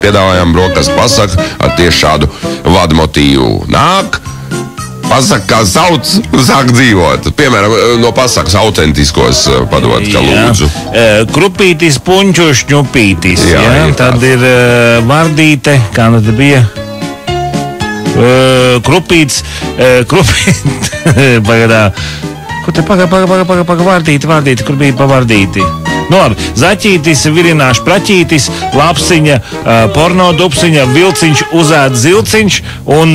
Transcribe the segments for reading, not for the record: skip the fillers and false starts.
piedāvājām brokastu pasaku ar tieši šādu vadmotīvu. Nāk, pasaka, kā sauc, sāk dzīvot. Piemēram, no pasakas autentiskos padot, ka lūdzu. Krupītis, puņķu, šņupītis. Tad ir vardīte, kā tad bija? Krupītis, pagadā. Kur te paga, vardīti, kur bija pa vardīti? Nu labi, zaķītis, virināšs praķītis, lapsiņa, porno dupsiņa, vilciņš, uzēd zilciņš un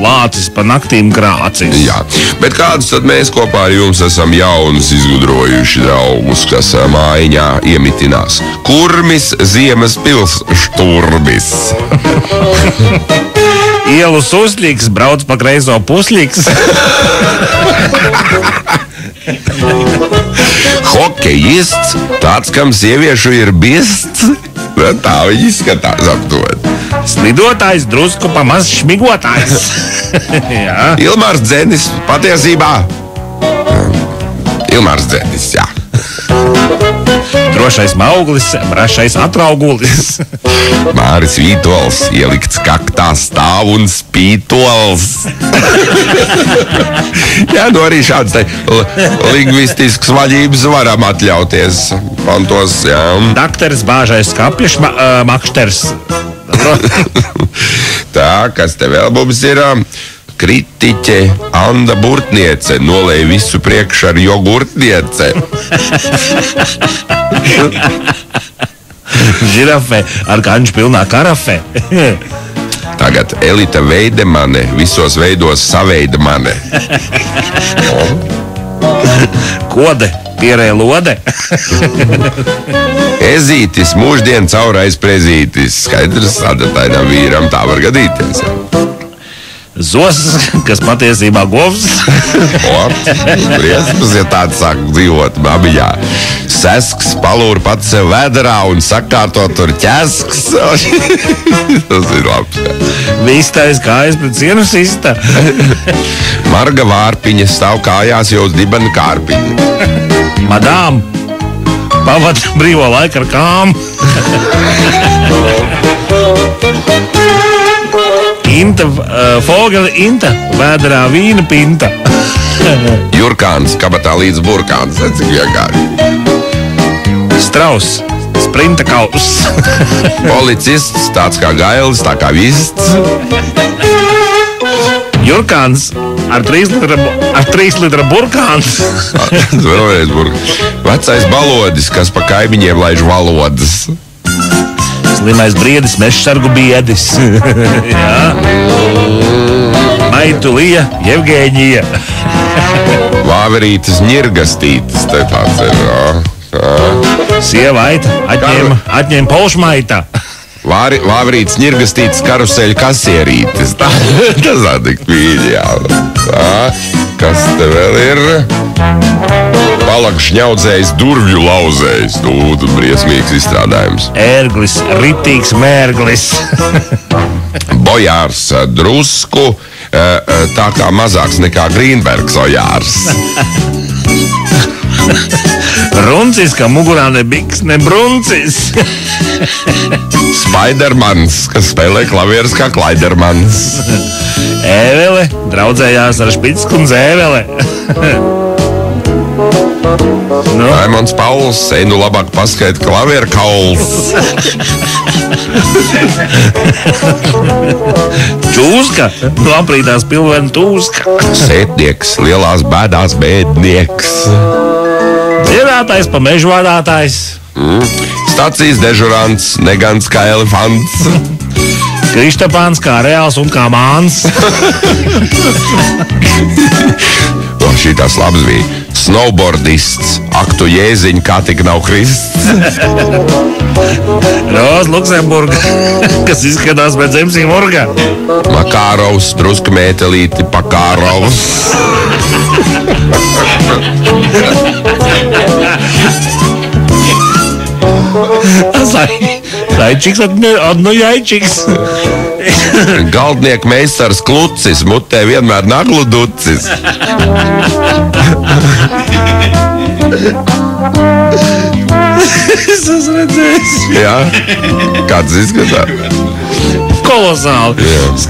lācis pa naktīm grācis. Jā, bet kādus tad mēs kopā ar jums esam jaunus izgudrojuši draugus, kas mājiņā iemitinās? Kurmis, ziemas pils, šturbis. Ielu susļīgs, brauc pa kreiso pusļīgs. Hokejists, tāds, kam sieviešu ir bists. Tā viņi izskatās aptuveni. Slidotājs, drusku pamaz šmigotājs. Ilmārs Dzenis, patiesībā. Ilmārs Dzenis, jā. Drošais mauglis, brašais atraugulis. Māris Vītols, ielikts kaktā stāv un spītols. Jā, nu arī šāds lingvistisks vaļības varam atļauties. Pantos, jā. Dakteris, bāžais kapļš, makšters. Tā, kas te vēl mums ir? Kritiķe Anda Burtniece nolēja visu priekš ar jogurtniece. Žirafe ar kanču pilnā karafe. Tagad Elita Veidemane visos veidos saveida mane. Kode, pierē lode. Ezītis, mūždien caurais prezītis. Skaidrs, adatainam vīram tā var gadīties. Zos, kas patiesībā govs. Briesmas, ja tāds sāk dzīvot mabiņā. Sesks palūr pats sev vēdarā un sakārto tur ķesks. Tas ir labs. Vistais kājas pret sienu sista. Marga vārpiņa stāv kājās jau uz dibena kārpiņa. Madām, pavada brīvo laiku ar kām. Inta, Fogeli Inta, vēdarā vīna pinta. Jurkāns, kabatā līdz burkāns, cik vienkārši. Strauss, sprinta kaus. Policists, tāds kā gailis, tā kā vists. Jurkāns, ar 3 litra burkāns. Vēlreiz burkāns. Vecais balodis, kas pa kaimiņiem laiž valodas. Slimais briedis, mežsargu biedis. Maitulija, Jevgēņija. Vāverītis, ņirgastītis, te tāds ir. Sievaita, atņēma polšmaita. Vāverītis, ņirgastītis, karuseļu kasierītis. Tas attikt mīļi, jā. Kas te vēl ir? Palaks šņaudzējs, durvju lauzējs. Nu, tad briesmīgs izstrādājums. Ērglis, ritīgs mērglis. Bojārs, drusku, tā kā mazāks nekā Grīnbergs ojārs. Runcis, kā mugurā ne biks, ne bruncis. Spaidermans, kas spēlē klavierus kā Klaidermans. Ēvele, draudzējās ar Špicskundzi Ēvele. Nu? Raimons Pauls, nu labāk paskaidri klavieru kauls. Čūska, nu aprītās pilvena tūska. Sētnieks, lielās bēdās bēdnieks. Dziedātājs pa mežu vadātājs. Stacijas dežurants, negans kā elefants. Kristapāns kā reāls un kā māns. Šitās labs bija. Snowboardists, aktu jēziņ, kā tik nav krists. Roza Luksemburga, kas izskatās pēc Zemsī Murga. Makārovs, druska mētelīti, Pakārovs. Zaičiks, odnu jaičiks. Galdnieku meistars Klucis, mutē vienmēr naglu ducis. Es esmu redzējis. Jā, kāds izskatās? Kolosāli.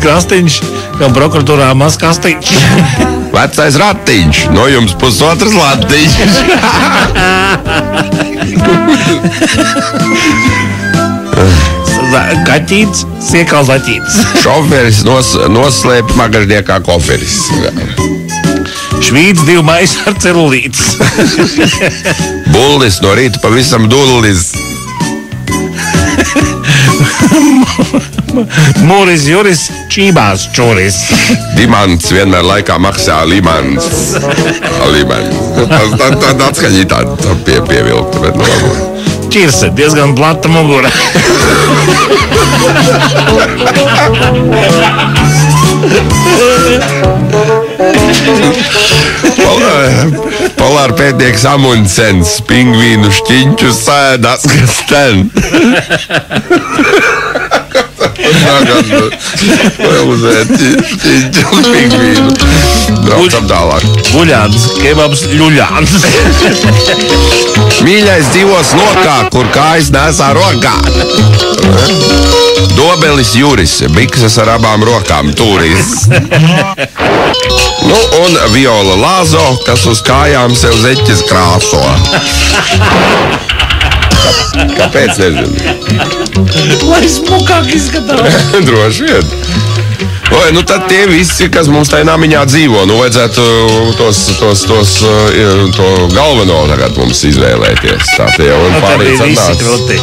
Krastiņš, kā prokuratūrā maz kastiņš. Vecais ratiņš, no jums pusotras latiņš. Kaķīts, siekals laķīts. Šoferis noslēpj magažniekā koferis. Švīts 2 maisi ar celulītes. Bullis no rīta pavisam dullis. Mūris Juris čībās čuris. Dimants vienmēr laikā maksā limans. Tā atskaņī tā pievilkta, bet no labu. Čirse, diezgan plata mugura. Polāra pētnieks Amundsens pingvīnu šķiņķu sēdās, kas ten. Šķiņķu pingvīnu. Braucam tālāk. Buļāns, kebabs, ļuļāns. Mīļais dzīvos lokā, kur kājas nesā rokā. Dobelis Juris, bikses ar abām rokām turis. Nu, un Viola Lāzo, kas uz kājām sev zeķes krāso. Kāpēc, nezinu. Lai smukāk izskatās. Droši vien. Oi, nu tad tie visi, kas mums tajā namiņā dzīvo, nu vajadzētu to galveno tagad mums izvēlēties. Tā tie jau un pārējais atnāc.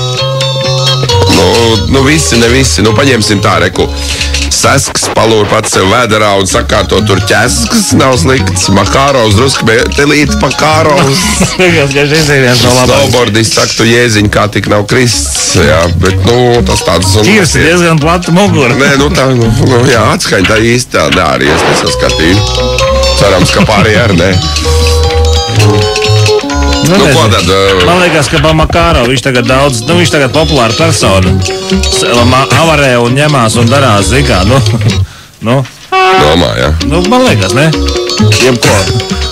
Nu visi, ne visi. Nu paņemsim tā, reku. Sesks palūr pats sev vēderā un sakārto tur ķesks, nav slikts. Makārovs, drusku telīt pakārovs. Snowboardists saka, tu jēziņ, kā tik nav krists. Jā, bet, nu, tas tāds... Ķirs diezgan plata mugura. Nē, nu tā, jā, atskaņ tā īsti tā dāries, nesaskatīju. Cerams, ka pārējā ar, ne. Nu, ko tad? Man liekas, ka Makāro viņš tagad daudz, nu viņš tagad populāra persona. Avarē un ņemās un darās, zikā, nu. Domā, jā. Nu, man liekas, ne? Jebko.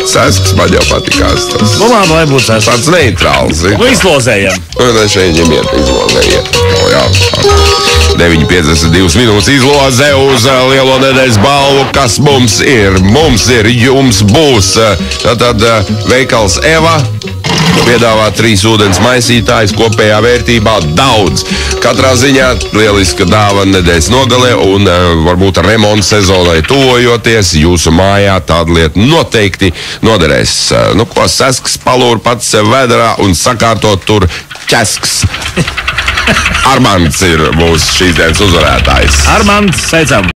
Sesks man jau patikās tas. Nu, labi, lai būtu sesks. Tāds neitrāls, zikā. Nu, izlozējam. Nu, šeit ņemiet, izlozējiet. O, jā. 9:52 minūtes izloze uz lielo nedēļas balvu, kas mums ir, jums būs. Tad veikals Eva piedāvā 3 ūdens maisītājus kopējā vērtībā daudz. Katrā ziņā lieliska dāvana nedēļas nogalē un varbūt remonta sezonai tuvojoties jūsu mājā tāda lieta noteikti noderēs. Nu ko, sesks palūr pats sev vēderā un sakārtot tur ķesks. Armands ir mūsu šīs dienas uzvarētājs. Armands, sveicam!